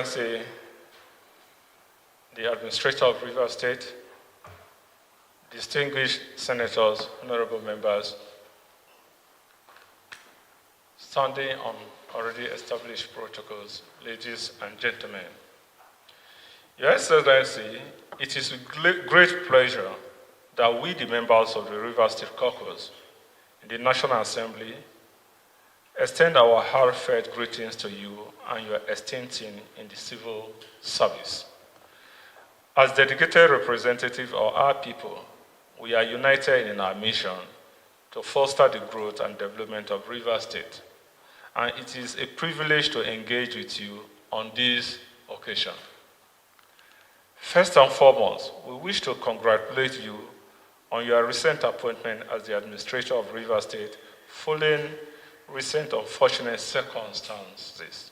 Excellency, the Administrator of Rivers State, distinguished senators, honorable members, standing on already established protocols, ladies and gentlemen. Your Excellency, it is with great pleasure that we, the members of the Rivers State Caucus in the National Assembly, extend our heartfelt greetings to you and your esteemed team in the civil service. As dedicated representatives of our people, we are united in our mission to foster the growth and development of Rivers State, and it is a privilege to engage with you on this occasion. First and foremost, we wish to congratulate you on your recent appointment as the Administrator of Rivers State following recent unfortunate circumstances.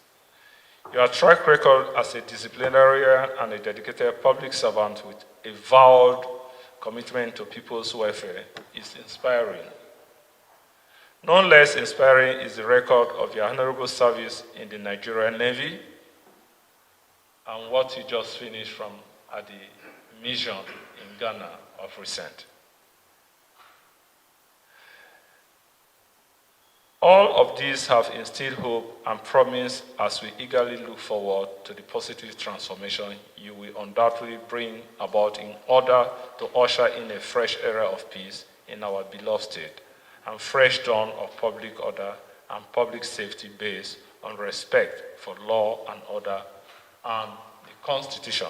Your track record as a disciplinarian and a dedicated public servant with a vowed commitment to people's welfare is inspiring. None less inspiring is the record of your honorable service in the Nigerian Navy and what you just finished from at the mission in Ghana of recent. All of these have instilled hope and promise as we eagerly look forward to the positive transformation you will undoubtedly bring about in order to usher in a fresh era of peace in our beloved state and fresh dawn of public order and public safety based on respect for law and order and the Constitution.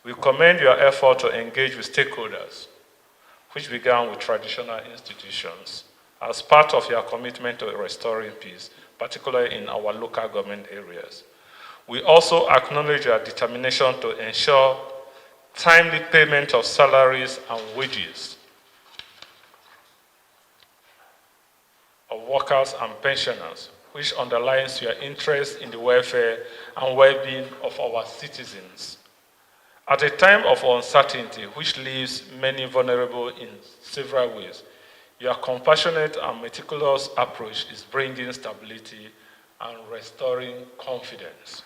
We commend your effort to engage with stakeholders, which began with traditional institutions, as part of your commitment to restoring peace, particularly in our local government areas. We also acknowledge your determination to ensure timely payment of salaries and wages of workers and pensioners, which underlines your interest in the welfare and well-being of our citizens. At a time of uncertainty, which leaves many vulnerable in several ways, your compassionate and meticulous approach is bringing stability and restoring confidence.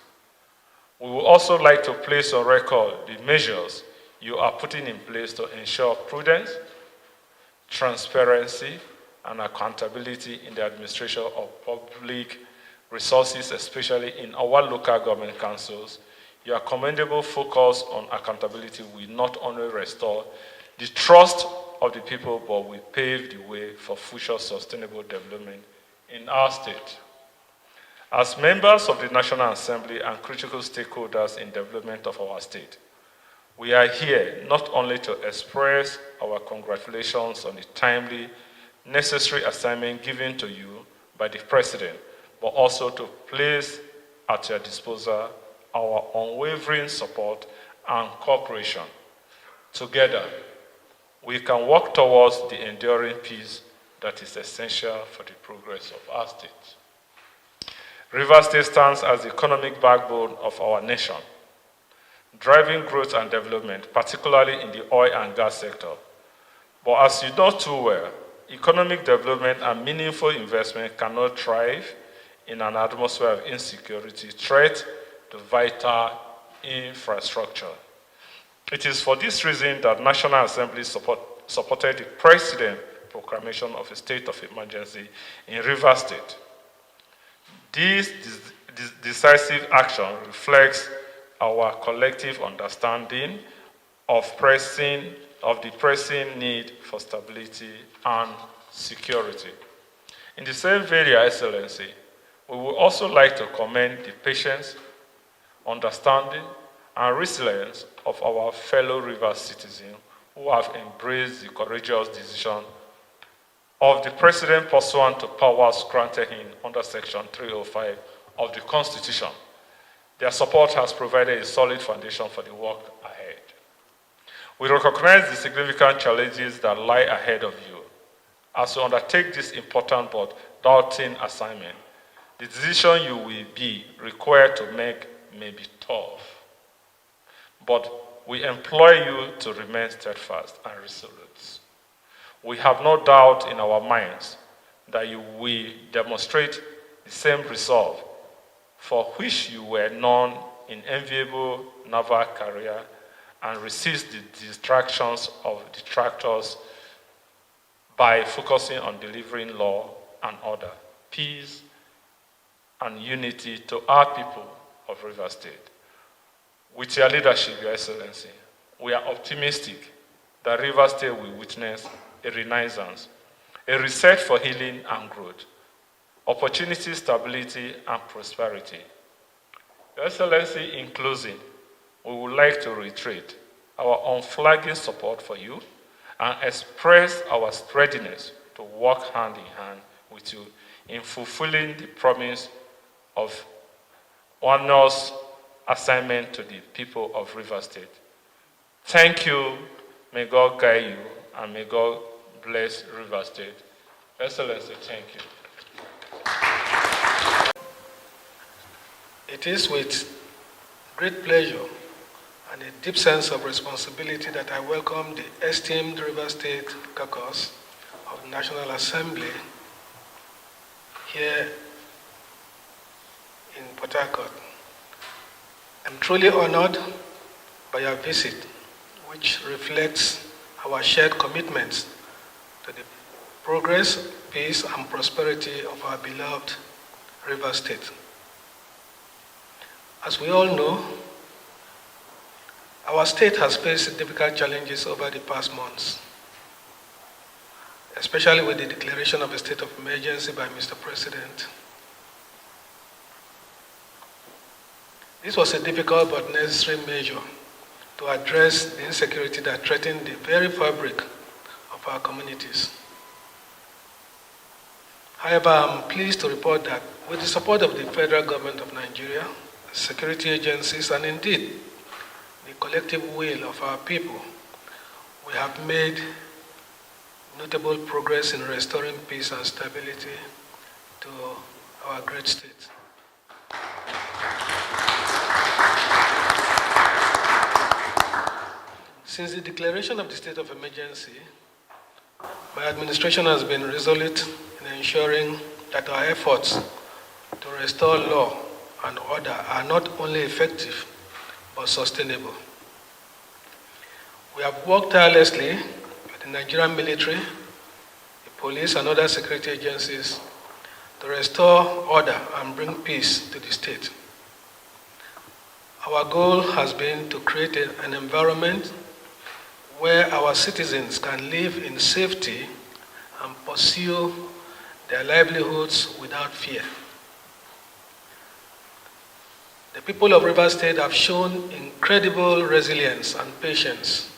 We would also like to place on record the measures you are putting in place to ensure prudence, transparency, and accountability in the administration of public resources, especially in our local government councils. Your commendable focus on accountability will not only restore the trust of the people, but will pave the way for future sustainable development in our state. As members of the National Assembly and critical stakeholders in development of our state, we are here not only to express our congratulations on the timely, necessary assignment given to you by the President, but also to place at your disposal our unwavering support and cooperation. Together, we can work towards the enduring peace that is essential for the progress of our state. Rivers State stands as the economic backbone of our nation, driving growth and development, particularly in the oil and gas sector. But as you know too well, economic development and meaningful investment cannot thrive in an atmosphere of insecurity, threat to vital infrastructure. It is for this reason that National Assembly supported the President's proclamation of a state of emergency in Rivers State. This decisive action reflects our collective understanding of the pressing need for stability and security. In the same vein, Your Excellency, we would also like to commend the patience, understanding, and resilience of our fellow Rivers citizens who have embraced the courageous decision of the President pursuant to powers granted him under Section 305 of the Constitution. Their support has provided a solid foundation for the work ahead. We recognize the significant challenges that lie ahead of you as you undertake this important but daunting assignment. The decision you will be required to make may be tough, but we implore you to remain steadfast and resolute. We have no doubt in our minds that you will demonstrate the same resolve for which you were known in enviable naval career and resist the distractions of detractors by focusing on delivering law and order, peace, and unity to our people of Rivers State. With your leadership, Your Excellency, we are optimistic that Rivers State will witness a renaissance, a reset for healing and growth, opportunity, stability, and prosperity. Your Excellency, in closing, we would like to reiterate our unflagging support for you and express our readiness to work hand in hand with you in fulfilling the promise of honor's assignment to the people of Rivers State. Thank you. May God guide you, and may God bless Rivers State. Excellency, thank you. It is with great pleasure and a deep sense of responsibility that I welcome the esteemed Rivers State Caucus of the National Assembly here in Port Harcourt. I'm truly honored by your visit, which reflects our shared commitments to the progress, peace, and prosperity of our beloved Rivers State. As we all know, our state has faced significant challenges over the past months, especially with the declaration of a state of emergency by Mr. President. This was a difficult but necessary measure to address the insecurity that threatened the very fabric of our communities. However, I'm pleased to report that with the support of the federal government of Nigeria, security agencies, and indeed the collective will of our people, we have made notable progress in restoring peace and stability to our great state. Since the declaration of the state of emergency, my administration has been resolute in ensuring that our efforts to restore law and order are not only effective, but sustainable. We have worked tirelessly with the Nigerian military, the police, and other security agencies to restore order and bring peace to the state. Our goal has been to create an environment where our citizens can live in safety and pursue their livelihoods without fear. The people of Rivers State have shown incredible resilience and patience,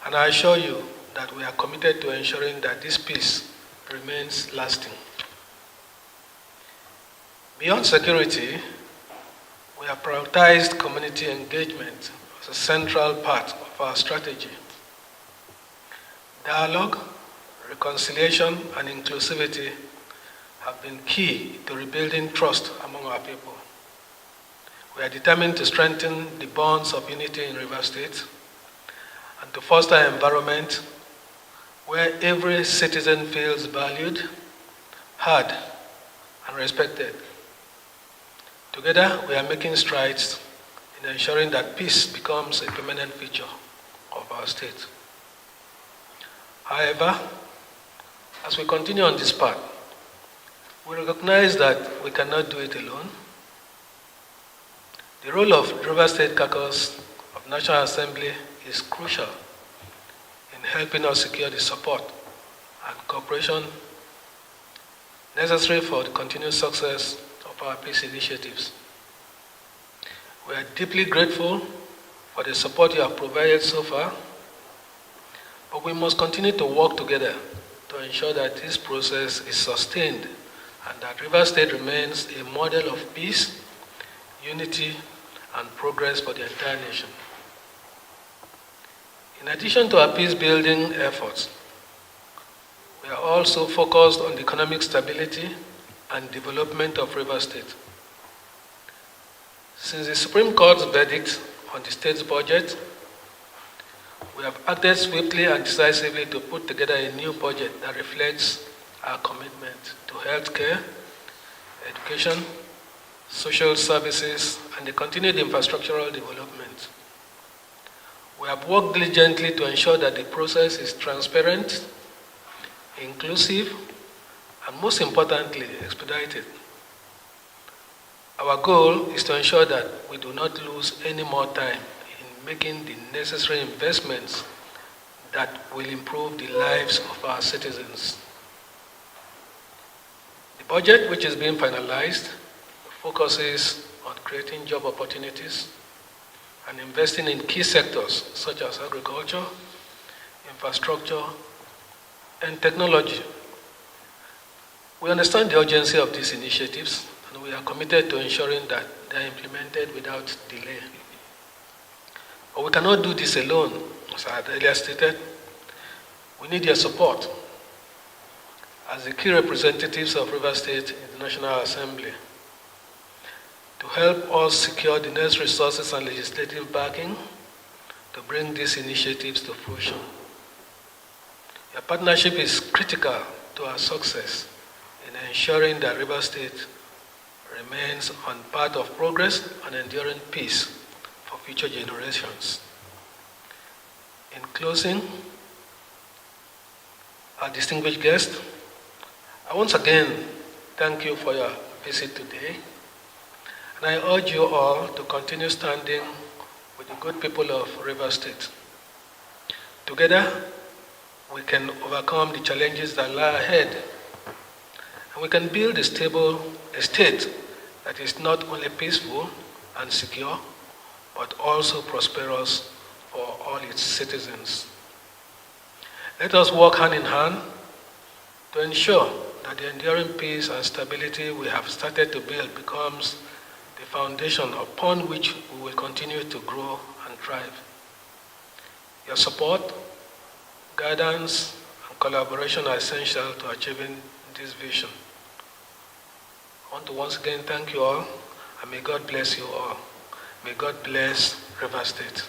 and I assure you that we are committed to ensuring that this peace remains lasting. Beyond security, we have prioritized community engagement as a central part of our strategy. Dialogue, reconciliation, and inclusivity have been key to rebuilding trust among our people. We are determined to strengthen the bonds of unity in Rivers State and to foster an environment where every citizen feels valued, heard, and respected. Together, we are making strides in ensuring that peace becomes a permanent feature of our state. However, as we continue on this path, we recognize that we cannot do it alone. The role of Rivers State Caucus of National Assembly is crucial in helping us secure the support and cooperation necessary for the continued success of our peace initiatives. We are deeply grateful for the support you have provided so far, but we must continue to work together to ensure that this process is sustained and that Rivers State remains a model of peace, unity, and progress for the entire nation. In addition to our peace-building efforts, we are also focused on the economic stability and development of Rivers State. Since the Supreme Court's verdict on the state's budget, we have acted swiftly and decisively to put together a new budget that reflects our commitment to healthcare, education, social services, and the continued infrastructural development. We have worked diligently to ensure that the process is transparent, inclusive, and most importantly, expedited. Our goal is to ensure that we do not lose any more time in making the necessary investments that will improve the lives of our citizens. The budget, which is being finalized, focuses on creating job opportunities and investing in key sectors such as agriculture, infrastructure, and technology. We understand the urgency of these initiatives, and we are committed to ensuring that they are implemented without delay. But we cannot do this alone, as I had earlier stated. We need your support as the key representatives of Rivers State in the National Assembly to help us secure the necessary resources and legislative backing to bring these initiatives to fruition. Your partnership is critical to our success in ensuring that Rivers State remains on path of progress and enduring peace for future generations. In closing, our distinguished guest, I once again thank you for your visit today, and I urge you all to continue standing with the good people of Rivers State. Together, we can overcome the challenges that lie ahead, and we can build a stable state that is not only peaceful and secure, but also prosperous for all its citizens. Let us work hand in hand to ensure that the enduring peace and stability we have started to build becomes the foundation upon which we will continue to grow and thrive. Your support, guidance, and collaboration are essential to achieving this vision. I want to once again thank you all, and may God bless you all. May God bless Rivers State.